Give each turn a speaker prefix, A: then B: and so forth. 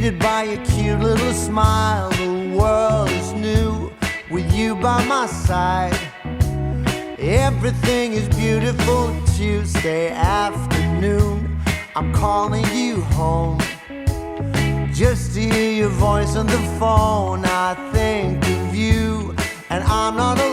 A: greeted by a cute little smile. The world is new with you by my side. Everything is beautiful Tuesday afternoon. I'm calling you home just to hear your voice on the phone. I think of you and I'm not alone.